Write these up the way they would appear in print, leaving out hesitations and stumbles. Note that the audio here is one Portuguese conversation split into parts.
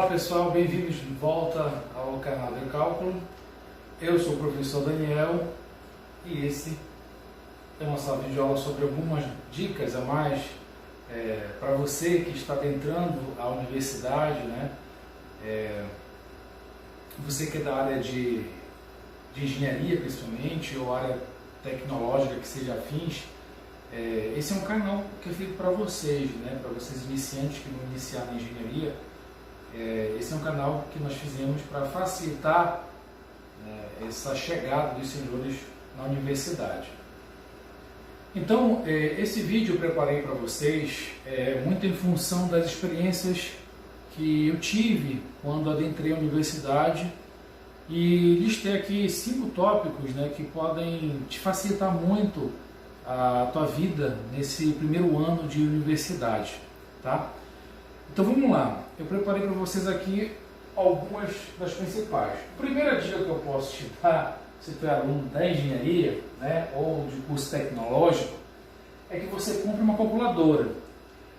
pessoal, bem-vindos de volta ao canal de cálculo. Eu sou o professor Daniel e esse é uma sala de aula sobre algumas dicas a mais para você que está adentrando a universidade, né? Você que é da área de engenharia principalmente, ou área tecnológica que seja afins, esse é um canal que é feito para vocês, né? Para vocês iniciantes que vão iniciar na engenharia. Esse é um canal que nós fizemos para facilitar essa chegada dos senhores na universidade. Então, esse vídeo eu preparei para vocês muito em função das experiências que eu tive quando adentrei a universidade, e listei aqui 5 tópicos, né, que podem te facilitar muito a tua vida nesse primeiro ano de universidade, tá? Então vamos lá, eu preparei para vocês aqui algumas das principais. A primeira dica que eu posso te dar, se tu é aluno da engenharia, né, ou de curso tecnológico, é que você compre uma calculadora.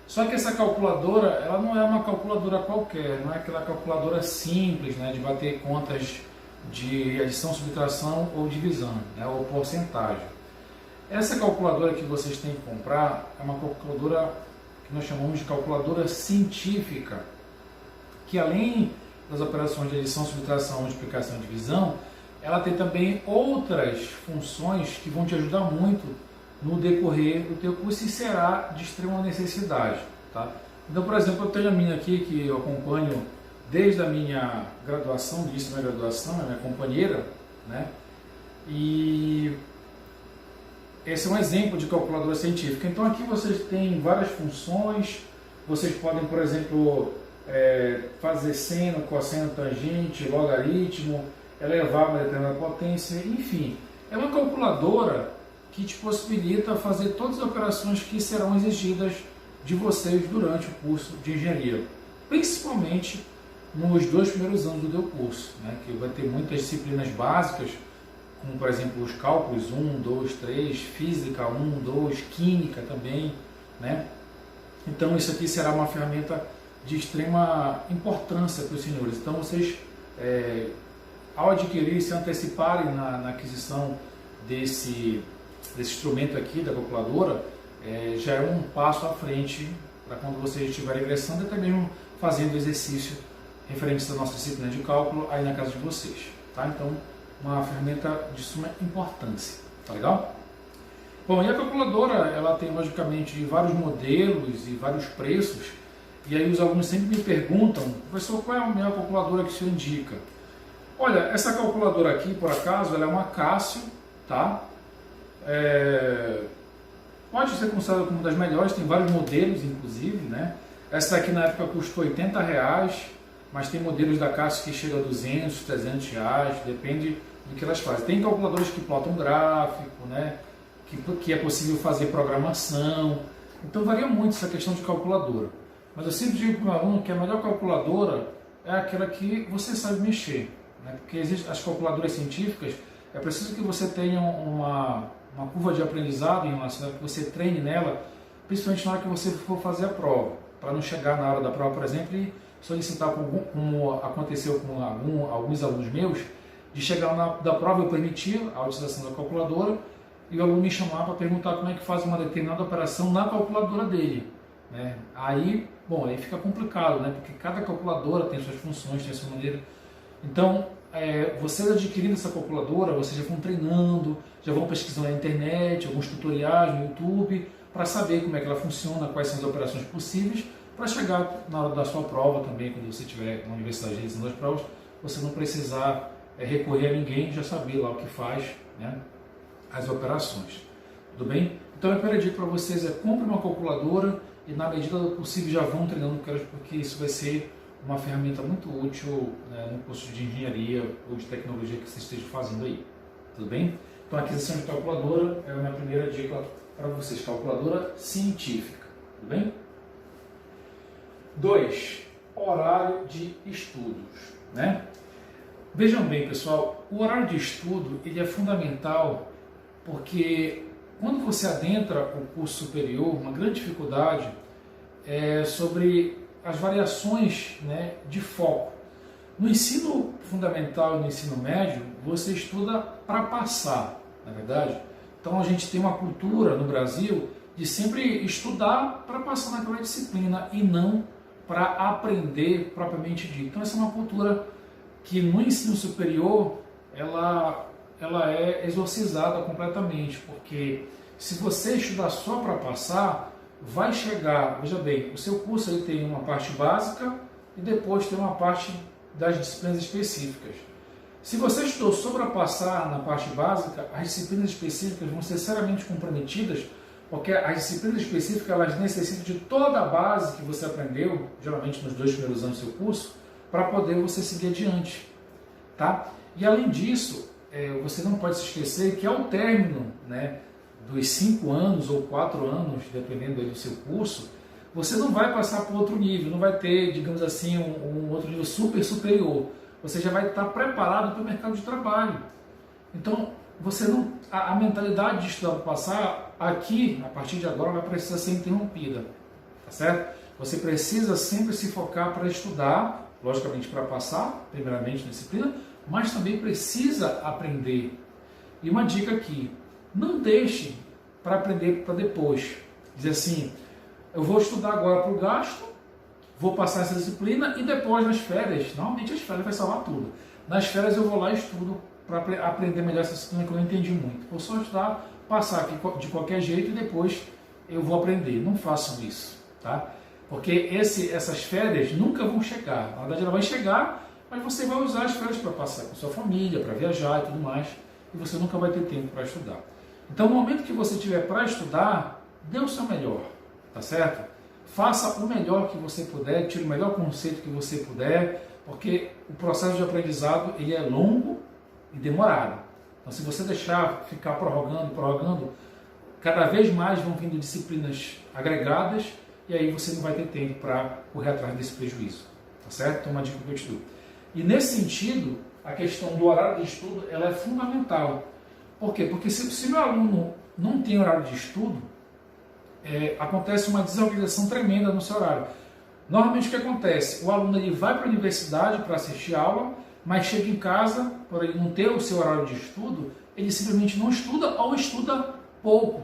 Só que essa calculadora, ela não é uma calculadora qualquer, não é aquela calculadora simples, né, de bater contas de adição, subtração ou divisão, né, ou porcentagem. Essa calculadora que vocês têm que comprar é uma calculadora que nós chamamos de calculadora científica, que além das operações de adição, subtração, multiplicação e divisão, ela tem também outras funções que vão te ajudar muito no decorrer do teu curso e será de extrema necessidade, tá? Então, por exemplo, eu tenho a minha aqui que eu acompanho desde a minha graduação, do início da minha graduação, é minha companheira, né? E esse é um exemplo de calculadora científica. Então aqui vocês têm várias funções, vocês podem, por exemplo, fazer seno, cosseno, tangente, logaritmo, elevar uma determinada potência, enfim. É uma calculadora que te possibilita fazer todas as operações que serão exigidas de vocês durante o curso de engenharia, principalmente nos 2 primeiros anos do teu curso, né, que vai ter muitas disciplinas básicas, como por exemplo os cálculos 1, 2, 3, física 1, 2, química também, né? Então isso aqui será uma ferramenta de extrema importância para os senhores. Então vocês, ao adquirir, se anteciparem na aquisição desse instrumento aqui, da calculadora, já é um passo à frente para quando vocês estiverem ingressando, até mesmo fazendo exercício referente à nossa disciplina de cálculo aí na casa de vocês, tá? Então, uma ferramenta de suma importância, tá legal? Bom, e a calculadora, ela tem logicamente vários modelos e vários preços, e aí os alunos sempre me perguntam: professor, qual é a melhor calculadora que o senhor indica? Olha, essa calculadora aqui, por acaso, ela é uma Casio, tá? Pode ser considerada como uma das melhores, tem vários modelos inclusive, né? Essa daqui na época custou R$80, mas tem modelos da Casio que chegam a 200, 300 reais, depende do que elas fazem. Tem calculadores que plotam gráfico, né? Que é possível fazer programação, então varia muito essa questão de calculadora. Mas eu sempre digo para o meu aluno que a melhor calculadora é aquela que você sabe mexer, né? Porque existem as calculadoras científicas, é preciso que você tenha uma curva de aprendizado em relação a que você treine nela, principalmente na hora que você for fazer a prova, para não chegar na hora da prova, por exemplo, e solicitar, como aconteceu com alguns alunos meus, de chegar da prova eu permitir a utilização da calculadora e o aluno me chamar para perguntar como é que faz uma determinada operação na calculadora dele, né? Aí fica complicado, né? Porque cada calculadora tem suas funções, tem a sua maneira. Então, vocês adquirindo essa calculadora, vocês já vão treinando, já vão pesquisando na internet, alguns tutoriais no YouTube, para saber como é que ela funciona, quais são as operações possíveis, para chegar na hora da sua prova também, quando você estiver na universidade realizando as provas, você não precisar recorrer a ninguém, já saber lá o que faz, né, as operações. Tudo bem? Então a primeira dica para vocês é: compre uma calculadora e na medida do possível já vão treinando, porque isso vai ser uma ferramenta muito útil, né, no curso de engenharia ou de tecnologia que você esteja fazendo aí. Tudo bem? Então a aquisição de calculadora é a minha primeira dica para vocês, calculadora científica. Tudo bem? 2. Horário de estudos, né? Vejam bem, pessoal, o horário de estudo ele é fundamental, porque quando você adentra o curso superior, uma grande dificuldade é sobre as variações, né, de foco. No ensino fundamental e no ensino médio, você estuda para passar, na verdade. Então a gente tem uma cultura no Brasil de sempre estudar para passar naquela disciplina e não para aprender propriamente dito. Então essa é uma cultura que no ensino superior ela é exorcizada completamente, porque se você estudar só para passar, vai chegar, veja bem, o seu curso ele tem uma parte básica e depois tem uma parte das disciplinas específicas. Se você estudou só para passar na parte básica, as disciplinas específicas vão ser seriamente comprometidas, porque as disciplinas específicas elas necessitam de toda a base que você aprendeu, geralmente nos 2 primeiros anos do seu curso, para poder você seguir adiante. Tá? E além disso, você não pode se esquecer que ao término, né, dos 5 anos ou 4 anos, dependendo do seu curso, você não vai passar para outro nível, não vai ter, digamos assim, um outro nível superior. Você já vai estar preparado para o mercado de trabalho. Então, você não, a mentalidade de estudar para passar, aqui, a partir de agora, vai precisar ser interrompida. Tá certo? Você precisa sempre se focar para estudar, logicamente para passar, primeiramente na disciplina, mas também precisa aprender. E uma dica aqui, não deixe para aprender para depois. Dizer assim, eu vou estudar agora para o gasto, vou passar essa disciplina e depois nas férias, normalmente as férias vai salvar tudo. Nas férias eu vou lá e estudo para aprender melhor essa disciplina que eu não entendi muito. Vou só estudar, passar aqui de qualquer jeito e depois eu vou aprender. Não façam isso, tá? Porque essas férias nunca vão chegar. Na verdade ela vai chegar, mas você vai usar as férias para passar com sua família, para viajar e tudo mais, e você nunca vai ter tempo para estudar. Então no momento que você tiver para estudar, dê o seu melhor, tá certo? Faça o melhor que você puder, tire o melhor conceito que você puder, porque o processo de aprendizado ele é longo e demorado. Então, se você deixar ficar prorrogando, cada vez mais vão vindo disciplinas agregadas e aí você não vai ter tempo para correr atrás desse prejuízo, tá certo? Então, uma dica que eu te dou. E nesse sentido, a questão do horário de estudo ela é fundamental. Por quê? Porque se meu aluno não tem horário de estudo, acontece uma desorganização tremenda no seu horário. Normalmente o que acontece? O aluno ele vai para a universidade para assistir aula, mas chega em casa, por ele não ter o seu horário de estudo, ele simplesmente não estuda ou estuda pouco.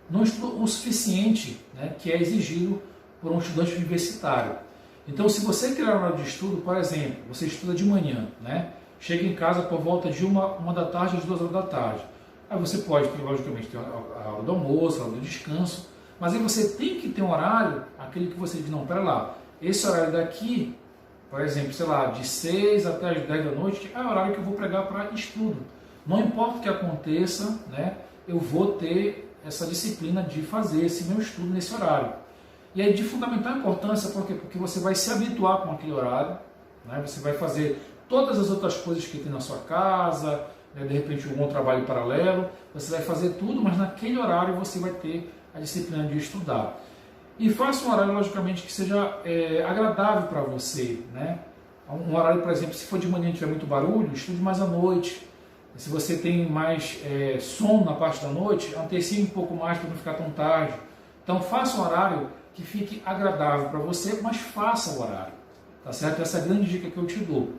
Não estuda o suficiente, né, que é exigido por um estudante universitário. Então, se você criar um horário de estudo, por exemplo, você estuda de manhã, né, chega em casa por volta de uma da tarde às 2 horas da tarde. Aí você pode, logicamente, ter a hora do almoço, a hora do descanso, mas aí você tem que ter um horário, aquele que você diz, não, pera lá, esse horário daqui, por exemplo, sei lá, de 6 até as 10 da noite, é o horário que eu vou pregar para estudo. Não importa o que aconteça, né, eu vou ter essa disciplina de fazer esse meu estudo nesse horário. E é de fundamental importância, por quê? Porque você vai se habituar com aquele horário, né, você vai fazer todas as outras coisas que tem na sua casa, de repente um trabalho paralelo, você vai fazer tudo, mas naquele horário você vai ter a disciplina de estudar. E faça um horário, logicamente, que seja agradável para você, né? Um horário, por exemplo, se for de manhã e tiver muito barulho, estude mais à noite. Se você tem mais sono na parte da noite, antecipe um pouco mais para não ficar tão tarde. Então faça um horário que fique agradável para você, mas faça o horário, tá certo? Essa é a grande dica que eu te dou.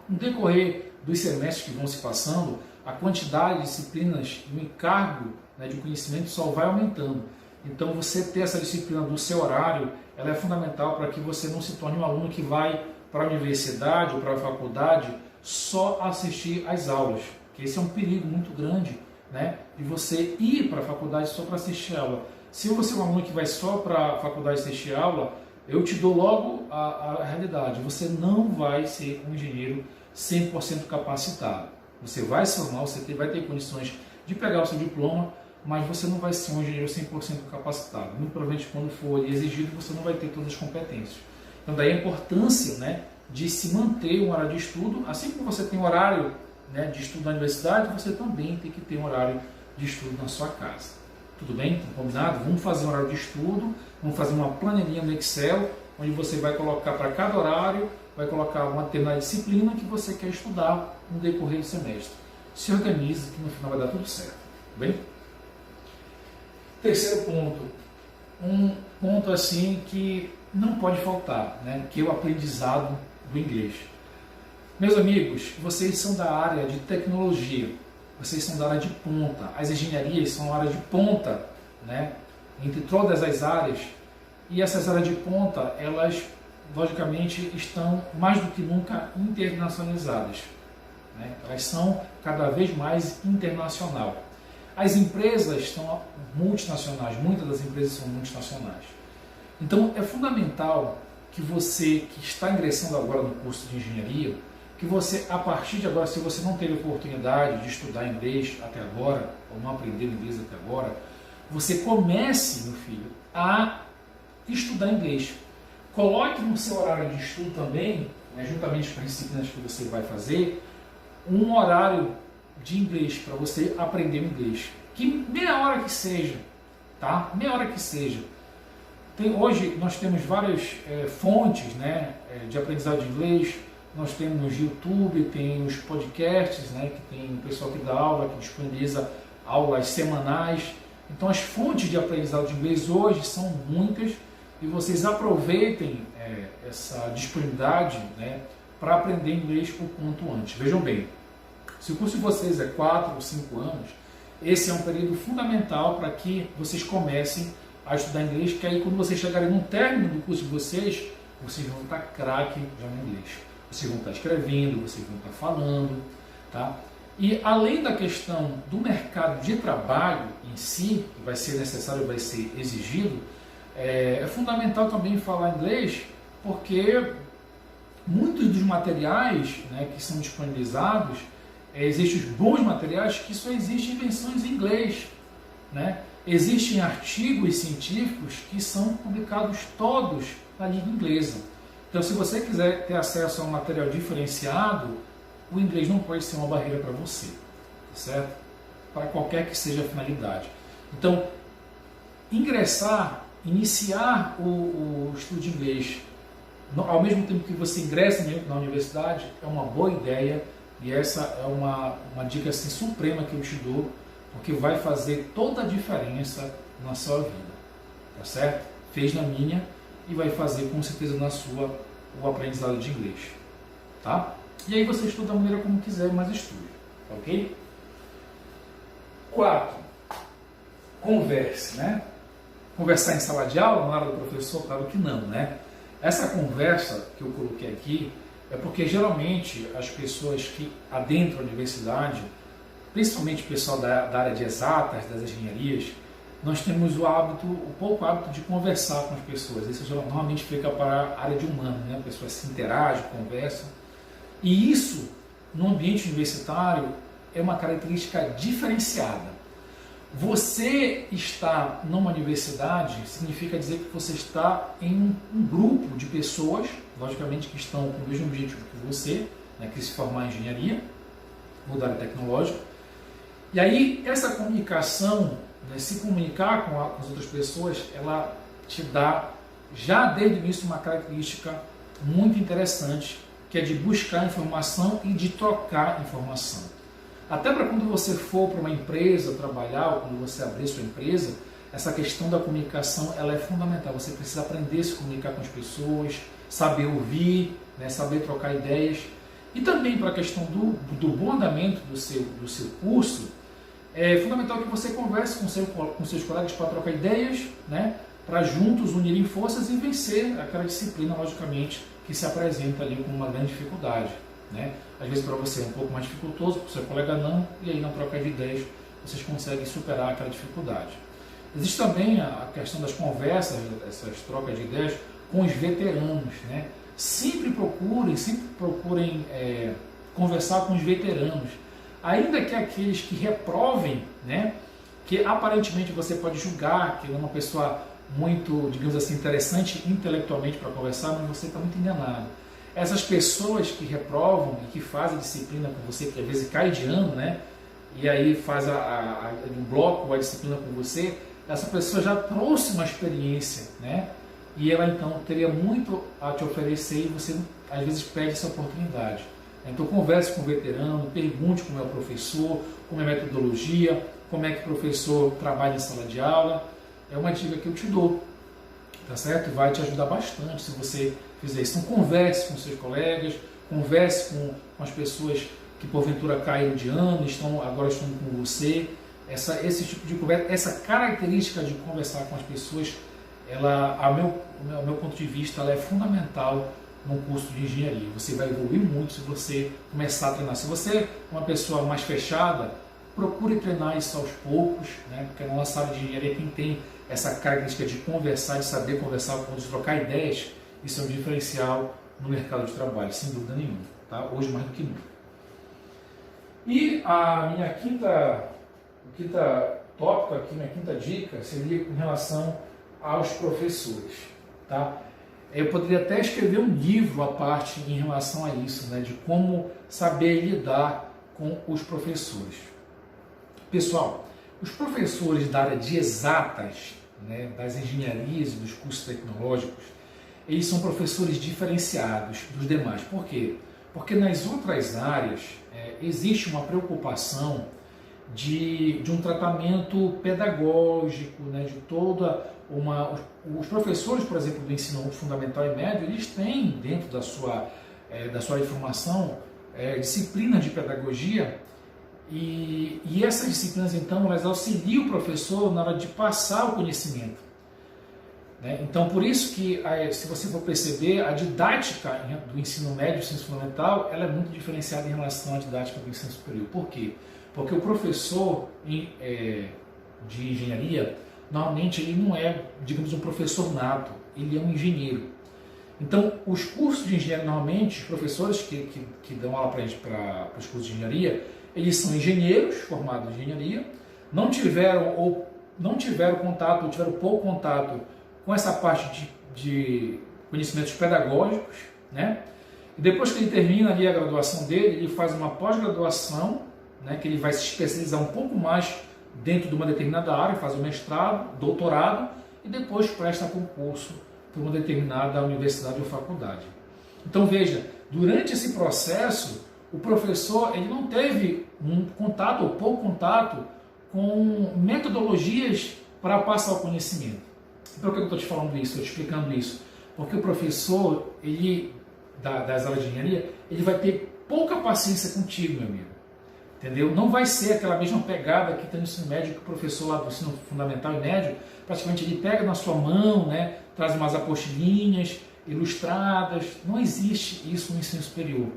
No decorrer dos semestres que vão se passando, a quantidade de disciplinas e o encargo, né, de conhecimento só vai aumentando. Então, você ter essa disciplina do seu horário, ela é fundamental para que você não se torne um aluno que vai para a universidade ou para a faculdade só assistir às aulas. Porque esse é um perigo muito grande, né, de você ir para a faculdade só para assistir a aula. Se você é um aluno que vai só para a faculdade assistir a aula, eu te dou logo a realidade. Você não vai ser um engenheiro 100% capacitado. Você vai se formar, você vai ter condições de pegar o seu diploma, mas você não vai ser um engenheiro 100% capacitado. Muito provavelmente, quando for exigido, você não vai ter todas as competências. Então, daí a importância, né, de se manter um horário de estudo. Assim como você tem um horário, né, de estudo na universidade, você também tem que ter um horário de estudo na sua casa. Tudo bem? Então, combinado? Vamos fazer um horário de estudo, vamos fazer uma planilhinha no Excel, onde você vai colocar para cada horário, vai colocar uma determinada disciplina que você quer estudar no decorrer do semestre. Se organize que no final vai dar tudo certo. Tudo bem? Terceiro ponto. Um ponto assim que não pode faltar, né? Que é o aprendizado do inglês. Meus amigos, vocês são da área de tecnologia, vocês são da área de ponta, as engenharias são a área de ponta, né? Entre todas as áreas, e essas áreas de ponta, elas logicamente estão mais do que nunca internacionalizadas, né? Elas são cada vez mais internacional. As empresas são multinacionais, muitas das empresas são multinacionais. Então é fundamental que você que está ingressando agora no curso de engenharia, que você, a partir de agora, se você não teve oportunidade de estudar inglês até agora, ou não aprender inglês até agora, você comece, meu filho, a estudar inglês. Coloque no seu horário de estudo também, né, juntamente com as disciplinas que você vai fazer, um horário de inglês para você aprender inglês. Que meia hora que seja, tá? Meia hora que seja. Hoje nós temos várias fontes, né, de aprendizado de inglês. Nós temos YouTube, tem os podcasts, né, que tem o pessoal que dá aula, que disponibiliza aulas semanais. Então as fontes de aprendizado de inglês hoje são muitas e vocês aproveitem essa disponibilidade, né, para aprender inglês o quanto antes. Vejam bem, se o curso de vocês é 4 ou 5 anos, esse é um período fundamental para que vocês comecem a estudar inglês, que aí quando vocês chegarem no término do curso de vocês vão estar craque já no inglês. Vocês vão estar escrevendo, vocês vão estar falando, tá? E além da questão do mercado de trabalho em si, que vai ser necessário, vai ser exigido, é fundamental também falar inglês, porque muitos dos materiais, né, que são disponibilizados, existem os bons materiais que só existem em versões em inglês, né? Existem artigos científicos que são publicados todos na língua inglesa. Então, se você quiser ter acesso a um material diferenciado, o inglês não pode ser uma barreira para você, certo? Para qualquer que seja a finalidade. Então, iniciar o estudo de inglês, ao mesmo tempo que você ingressa na universidade, é uma boa ideia e essa é uma dica assim, suprema que eu te dou, porque vai fazer toda a diferença na sua vida, tá certo? Fez na minha e vai fazer com certeza na sua o aprendizado de inglês, tá? E aí você estuda da maneira como quiser, mas estude, ok? 4. Converse, né? Conversar em sala de aula, na hora do professor? Claro que não, né? Essa conversa que eu coloquei aqui é porque geralmente as pessoas que adentram a universidade, principalmente o pessoal da área de exatas, das engenharias, nós temos o pouco hábito de conversar com as pessoas. Isso normalmente fica para a área de humano, né? As pessoas se interagem, conversam. E isso, no ambiente universitário, é uma característica diferenciada. Você estar numa universidade significa dizer que você está em um grupo de pessoas, logicamente que estão com o mesmo objetivo que você, né, que se formar em engenharia ou da área tecnológica. E aí, essa comunicação, né, se comunicar com as outras pessoas, ela te dá, já desde o início, uma característica muito interessante, que é de buscar informação e de trocar informação. Até para quando você for para uma empresa trabalhar, ou quando você abrir sua empresa, essa questão da comunicação ela é fundamental. Você precisa aprender a se comunicar com as pessoas, saber ouvir, né, saber trocar ideias. E também para a questão do bom andamento do seu curso, é fundamental que você converse com seus colegas para trocar ideias, né, para juntos unirem forças e vencer aquela disciplina, logicamente, que se apresenta ali como uma grande dificuldade, né? Às vezes para você é um pouco mais dificultoso, para o seu colega não, e aí na troca de ideias vocês conseguem superar aquela dificuldade. Existe também a questão das conversas, essas trocas de ideias com os veteranos, né? Sempre procurem conversar com os veteranos, ainda que aqueles que reprovem, né? Que aparentemente você pode julgar que ele é uma pessoa muito, digamos assim, interessante intelectualmente para conversar, mas você está muito enganado. Essas pessoas que reprovam e que fazem disciplina com você, que às vezes cai de ano, né? E aí faz um bloco ou a disciplina com você, essa pessoa já trouxe uma experiência, né? E ela então teria muito a te oferecer e você às vezes perde essa oportunidade. Então converse com o veterano, pergunte como é o professor, como é a metodologia, como é que o professor trabalha em sala de aula. É uma dica que eu te dou. tá certo? Vai te ajudar bastante se você fizer isso. Então converse com seus colegas, converse com as pessoas que porventura caíram de ano, agora estão com você. Esse tipo de conversa, essa característica de conversar com as pessoas, ela, ao meu ponto de vista, ela é fundamental no curso de engenharia. Você vai evoluir muito se você começar a treinar. Se você é uma pessoa mais fechada, procure treinar isso aos poucos, né? Porque na nossa área de engenharia, quem tem essa característica de conversar, de saber conversar, de trocar ideias, isso é um diferencial no mercado de trabalho, sem dúvida nenhuma, tá? Hoje mais do que nunca. E a minha quinta tópico aqui, minha quinta dica, seria com relação aos professores, tá? Eu poderia até escrever um livro à parte em relação a isso, né? De como saber lidar com os professores. Pessoal, os professores da área de exatas, né, das engenharias e dos cursos tecnológicos, eles são professores diferenciados dos demais. Por quê? Porque nas outras áreas existe uma preocupação de um tratamento pedagógico, né, de toda uma... Os professores, por exemplo, do ensino fundamental e médio, eles têm dentro da sua formação disciplinas de pedagogia e essas disciplinas, então, elas auxiliam o professor na hora de passar o conhecimento. Né? Então, por isso que, se você for perceber, a didática do ensino médio e do ensino fundamental, ela é muito diferenciada em relação à didática do ensino superior. Por quê? Porque o professor de engenharia, normalmente, ele não é, digamos, um professor nato, ele é um engenheiro. Então, os cursos de engenharia, normalmente, os professores que dão aula para os cursos de engenharia, eles são engenheiros formados em engenharia, não tiveram contato, ou tiveram pouco contato com essa parte de conhecimentos pedagógicos, né? E depois que ele termina ali a graduação dele, ele faz uma pós-graduação, né, que ele vai se especializar um pouco mais dentro de uma determinada área, faz o mestrado, doutorado, e depois presta concurso para uma determinada universidade ou faculdade. Então veja, durante esse processo, o professor ele não teve um contato ou pouco contato com metodologias para passar o conhecimento. Por que eu estou te falando isso, estou te explicando isso? Porque o professor das áreas de engenharia, ele vai ter pouca paciência contigo, meu amigo. Entendeu? Não vai ser aquela mesma pegada que tem no ensino médio, que o professor lá do ensino fundamental e médio, praticamente ele pega na sua mão, né, traz umas apostilinhas ilustradas. Não existe isso no ensino superior.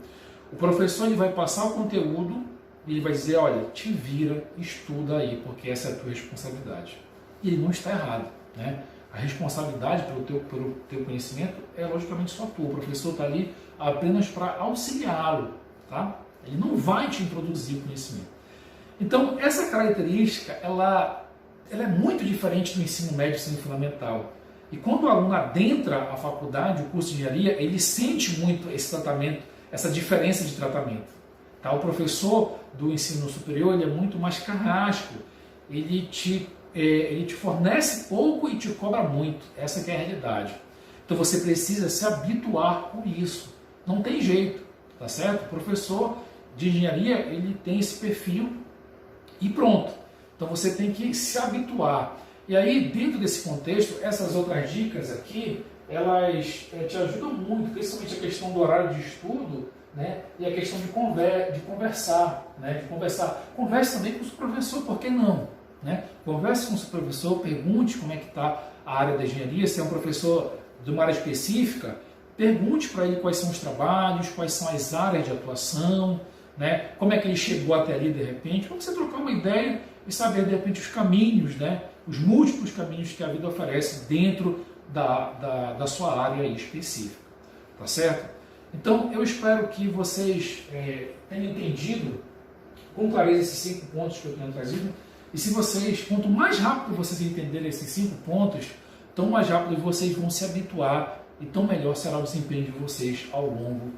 O professor ele vai passar o conteúdo e ele vai dizer, olha, te vira, estuda aí, porque essa é a tua responsabilidade. E ele não está errado, né? A responsabilidade pelo teu conhecimento é logicamente só tua. O professor está ali apenas para auxiliá-lo, tá? Ele não vai te introduzir o conhecimento. Então, essa característica, ela é muito diferente do ensino médio e ensino fundamental. E quando o aluno adentra a faculdade, o curso de engenharia, ele sente muito esse tratamento, essa diferença de tratamento. Tá? O professor do ensino superior, ele é muito mais carrasco. Ele te fornece pouco e te cobra muito. Essa que é a realidade. Então, você precisa se habituar com isso. Não tem jeito, tá certo? O professor de engenharia, ele tem esse perfil e pronto. Então você tem que se habituar. E aí, dentro desse contexto, essas outras dicas aqui, elas te ajudam muito, principalmente a questão do horário de estudo, né? E a questão de conversar, né? Converse também com o seu professor, por que não? Né? Converse com o seu professor, pergunte como é que está a área da engenharia, se é um professor de uma área específica, pergunte para ele quais são os trabalhos, quais são as áreas de atuação, né? Como é que ele chegou até ali de repente, para você trocar uma ideia e saber de repente os caminhos, né? Os múltiplos caminhos que a vida oferece dentro da sua área específica, tá certo? Então eu espero que vocês tenham entendido com clareza esses 5 pontos que eu tenho trazido, e se vocês, quanto mais rápido vocês entenderem esses 5 pontos, tão mais rápido vocês vão se habituar e tão melhor será o desempenho de vocês ao longo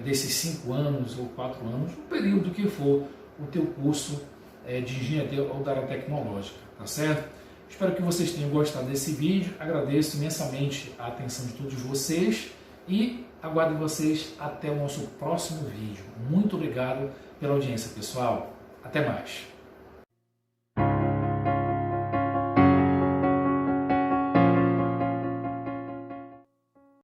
desses 5 anos ou 4 anos, o período que for o teu curso de engenharia ou da área tecnológica, tá certo? Espero que vocês tenham gostado desse vídeo, agradeço imensamente a atenção de todos vocês e aguardo vocês até o nosso próximo vídeo. Muito obrigado pela audiência, pessoal. Até mais!